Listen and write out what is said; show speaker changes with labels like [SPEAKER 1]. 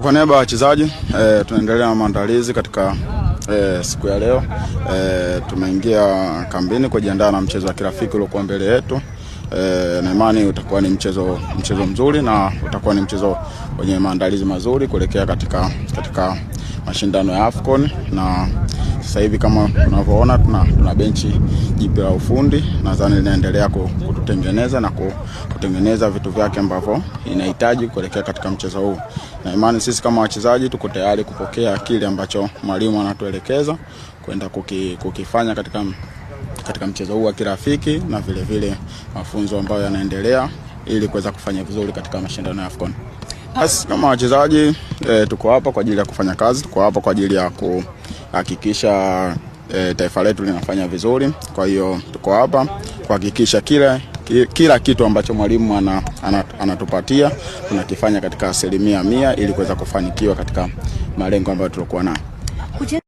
[SPEAKER 1] Kwa niaba ya wachezaji tunaendelea na maandalizi katika siku ya leo. Tumeingia kambini kujiandaa na mchezo wa kirafiki uliokuwa mbele yetu. Na imani utakuwa ni mchezo mzuri na utakuwa ni mchezo wenye maandalizi mazuri kuelekea katika mashindano ya AFCON. Na sasa hivi kama unavyoona tuna benchi jipya la ufundi, nadhani linaendelea kututengeneza na kutengeneza vitu vyake ambavyo inahitaji kuelekea katika mchezo huu. Na imani sisi kama wachezaji tuko tayari kupokea kile ambacho mwalimu anatuelekeza kwenda kukifanya katika mchezo huu wa kirafiki, na vile mafunzo ambayo yanaendelea ili kuweza kufanya vizuri katika mashindano ya AFCON. Sisi kama wachezaji tuko hapa kwa ajili ya kufanya kazi, tuko hapa kwa ajili ya kuhakikisha taifa letu linafanya vizuri. Kwa hiyo tuko hapa kuhakikisha kila kitu ambacho mwalimu anatupatia tunakifanya katika 100% ili kuweza kufanikiwa katika malengo ambayo tulikuwa nayo.